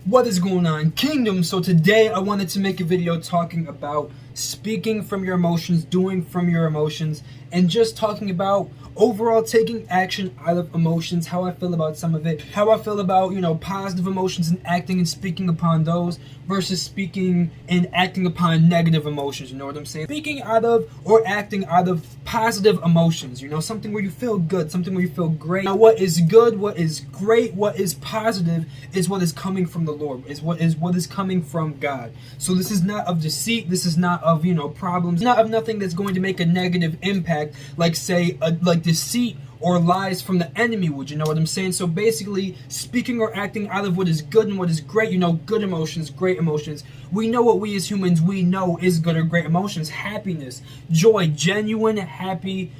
What is going on, Kingdom? So today I wanted to make a video talking about speaking from your emotions, doing from your emotions, and just talking about overall taking action out of emotions, how I feel about some of it, how I feel about, positive emotions and acting and speaking upon those versus speaking and acting upon negative emotions, you know what I'm saying? Speaking out of or acting out of positive emotions, something where you feel good, something where you feel great. Now what is good, what is great, what is positive is what is coming from the Lord, is what is coming from God. So this is not of deceit, this is not of, problems, not of nothing that's going to make a negative impact, like say, like deceit or lies from the enemy would, you know what I'm saying? So basically, speaking or acting out of what is good and what is great, good emotions, great emotions. We know what we as humans, we know is good or great emotions. Happiness, joy, genuine happiness,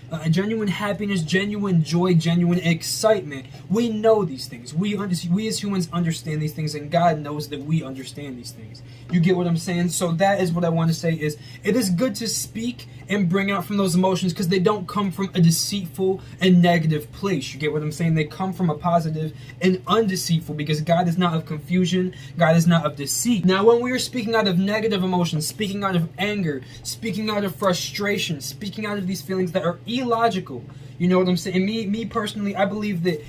genuine joy, genuine excitement. We know these things. We as humans understand these things, and God knows that we understand these things. You get what I'm saying? So that is what I want to say is, it is good to speak and bring out from those emotions because they don't come from a deceitful and negative place. You get what I'm saying? They come from a positive and undeceitful, because God is not of confusion. God is not of deceit. Now, when we are speaking out of negative emotions, speaking out of anger, speaking out of frustration, speaking out of these feelings that are illogical, you know what I'm saying? Me personally, I believe that,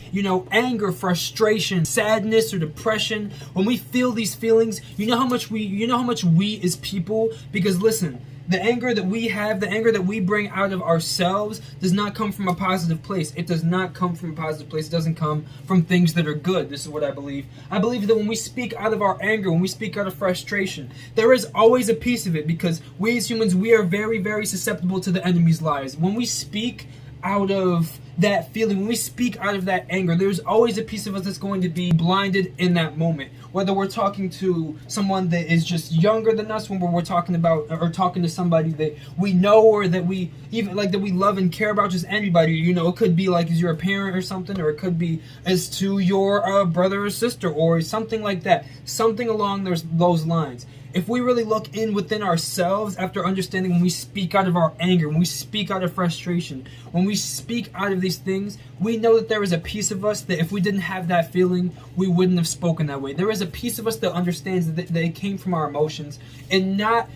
anger, frustration, sadness, or depression, when we feel these feelings, you know how much we as people, because listen, the anger that we have, the anger that we bring out of ourselves does not come from a positive place. It does not come from a positive place. It doesn't come from things that are good. This is what I believe. I believe that when we speak out of our anger, when we speak out of frustration, there is always a piece of it, because we as humans, we are very, very susceptible to the enemy's lies. When we speak out of that feeling, when we speak out of that anger, there's always a piece of us that's going to be blinded in that moment. Whether we're talking to someone that is just younger than us, when we're talking about, or talking to somebody that we know, or that we even like, that we love and care about, just anybody, it could be like as you're a parent or something, or it could be as to your brother or sister, or something like that, something along those lines. If we really look in within ourselves after understanding, when we speak out of our anger, when we speak out of frustration, when we speak out of these things, we know that there is a piece of us that if we didn't have that feeling, we wouldn't have spoken that way. There is a piece of us that understands that it came from our emotions, and not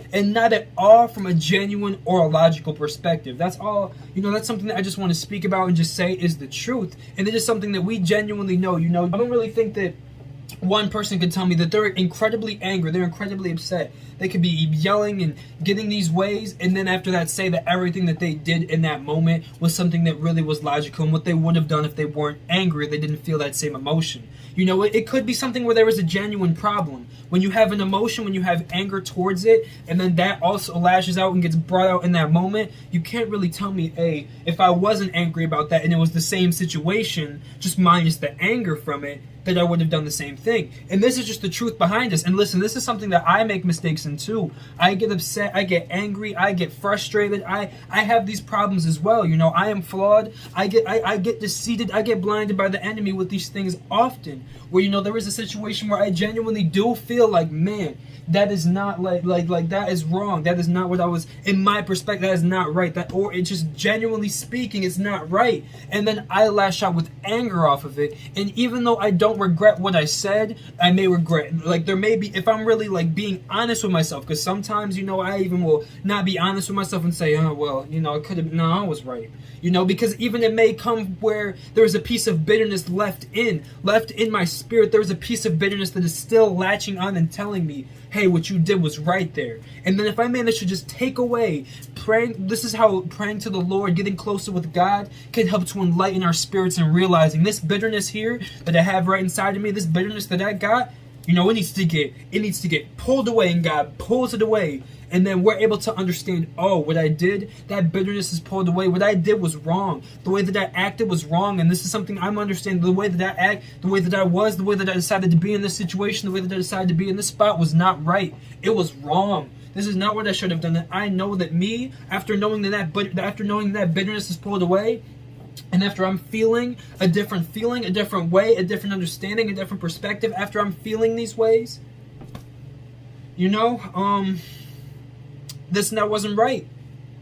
at all from a genuine or a logical perspective. That's all, that's something that I just want to speak about and just say is the truth. And it is something that we genuinely know. I don't really think that one person could tell me that they're incredibly angry, they're incredibly upset. They could be yelling and getting these ways, and then after that say that everything that they did in that moment was something that really was logical, and what they would have done if they weren't angry, they didn't feel that same emotion. It could be something where there was a genuine problem. When you have an emotion, when you have anger towards it, and then that also lashes out and gets brought out in that moment, you can't really tell me, hey, if I wasn't angry about that and it was the same situation, just minus the anger from it, that I would have done the same thing. And this is just the truth behind this. And listen, this is something that I make mistakes in too. I get upset, I get angry, I get frustrated. I have these problems as well. I am flawed. I get deceived, I get blinded by the enemy with these things often. Where there is a situation where I genuinely do feel like, man, that is not like that is wrong. That is not what I was, in my perspective, that is not right. Or it's just genuinely speaking, it's not right. And then I lash out with anger off of it. And even though I don't regret what I said, I may regret, there may be, if I'm really being honest with myself, because sometimes, I even will not be honest with myself and say, oh, well, it could have, no, I was right. Because even it may come where there's a piece of bitterness left in my spirit. There's a piece of bitterness that is still latching on and telling me, hey, what you did was right there. And then if I manage to just take away praying, this is how praying to the Lord, getting closer with God, can help to enlighten our spirits and realizing this bitterness here that I have right inside of me, this bitterness that I got, it needs to get pulled away, and God pulls it away. And then we're able to understand, oh, what I did, that bitterness is pulled away. What I did was wrong. The way that I acted was wrong. And this is something I'm understanding. The way that I act, the way that I was, the way that I decided to be in this situation, the way that I decided to be in this spot was not right. It was wrong. This is not what I should have done. And I know that me, after knowing that bitterness is pulled away, and after I'm feeling, a different way, a different understanding, a different perspective, after I'm feeling these ways, that wasn't right.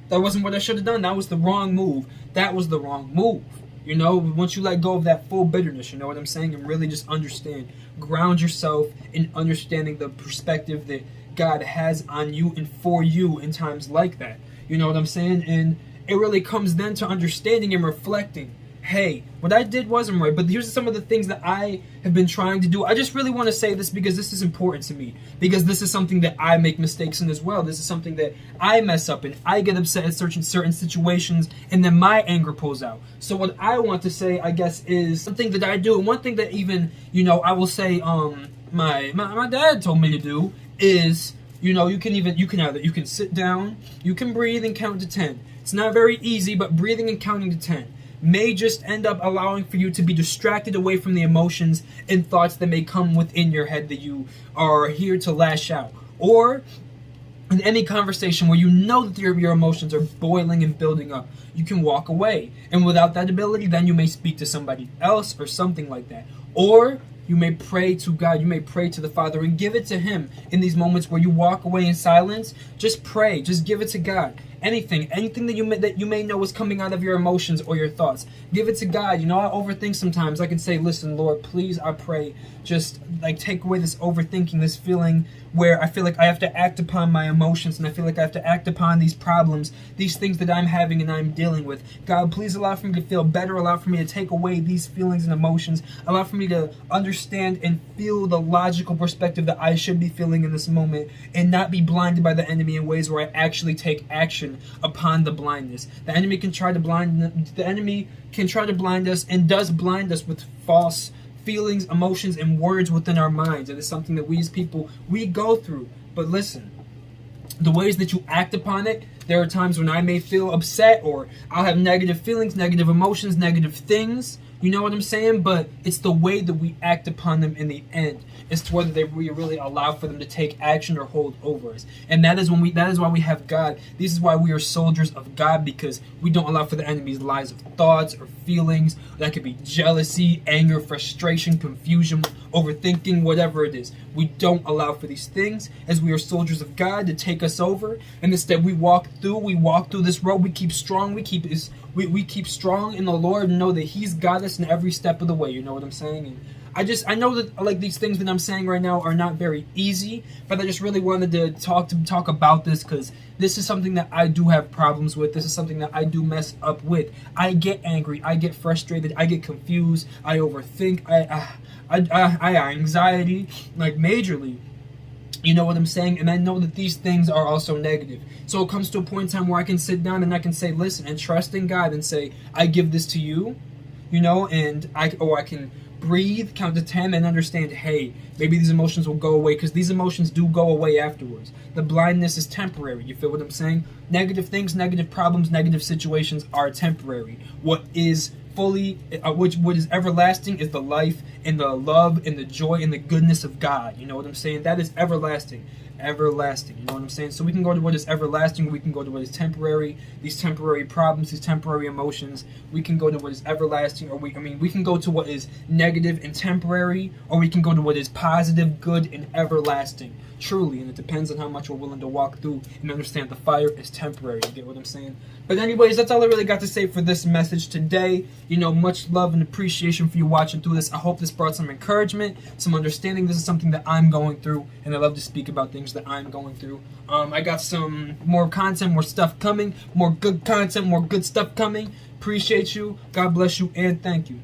That wasn't what I should have done. That was the wrong move. That was the wrong move. You know, once you let go of that full bitterness, you know what I'm saying, and really just understand, ground yourself in understanding the perspective that God has on you and for you in times like that. You know what I'm saying? And it really comes then to understanding and reflecting. Hey, what I did wasn't right, but here's some of the things that I have been trying to do. I just really want to say this because this is important to me. Because this is something that I make mistakes in as well. This is something that I mess up in. I get upset at certain situations, and then my anger pulls out. So what I want to say, I guess, is something that I do. And one thing that even, you know, I will say, my dad told me to do is, you know, you can sit down, you can breathe and count to 10. It's not very easy, but breathing and counting to 10 may just end up allowing for you to be distracted away from the emotions and thoughts that may come within your head that you are here to lash out. Or in any conversation where you know that your emotions are boiling and building up, you can walk away. And without that ability, then you may speak to somebody else or something like that. Or you may pray to God, you may pray to the Father and give it to Him in these moments where you walk away in silence. Just pray, just give it to God. Anything that you may know is coming out of your emotions or your thoughts, give it to God. You know, I overthink sometimes. I can say, listen, Lord, please, I pray, just like take away this overthinking, this feeling where I feel like I have to act upon my emotions and I feel like I have to act upon these problems, these things that I'm having and I'm dealing with. God, please allow for me to feel better, allow for me to take away these feelings and emotions, allow for me to understand and feel the logical perspective that I should be feeling in this moment and not be blinded by the enemy in ways where I actually take action upon the blindness. The enemy can try to blind us and does blind us with false feelings, emotions, and words within our minds. It is something that we as people, we go through. But listen, the ways that you act upon it, there are times when I may feel upset or I'll have negative feelings, negative emotions, negative things. You know what I'm saying? But it's the way that we act upon them in the end as to whether we really allow for them to take action or hold over us. And that is why we have God. This is why we are soldiers of God, because we don't allow for the enemy's lies of thoughts or feelings. That could be jealousy, anger, frustration, confusion, overthinking, whatever it is. We don't allow for these things as we are soldiers of God to take us over. And instead we walk through this road. We keep strong. We keep strong in the Lord and know that He's got us in every step of the way. You know what I'm saying? And I know that like these things that I'm saying right now are not very easy, but I just really wanted to talk about this because this is something that I do have problems with. This is something that I do mess up with. I get angry. I get frustrated. I get confused. I overthink. I anxiety, like majorly. You know what I'm saying? And I know that these things are also negative. So it comes to a point in time where I can sit down and I can say, listen, and trust in God and say, I give this to you, you know, and I can breathe, count to 10, and understand, hey, maybe these emotions will go away, because these emotions do go away afterwards. The blindness is temporary. You feel what I'm saying? Negative things, negative problems, negative situations are temporary. What is what is everlasting is the life and the love and the joy and the goodness of God. You know what I'm saying? That is everlasting. Everlasting. You know what I'm saying? So we can go to what is everlasting, we can go to what is temporary, these temporary problems, these temporary emotions. We can go to what is everlasting, or we can go to what is negative and temporary, or we can go to what is positive, good, and everlasting. Truly, and it depends on how much we're willing to walk through and understand the fire is temporary. You get what I'm saying? But anyways, that's all I really got to say for this message today. You know, much love and appreciation for you watching through this. I hope this brought some encouragement, some understanding. This is something that I'm going through, and I love to speak about things that I'm going through. I got some more content, more stuff coming, more good content, more good stuff coming. Appreciate you. God bless you, and thank you.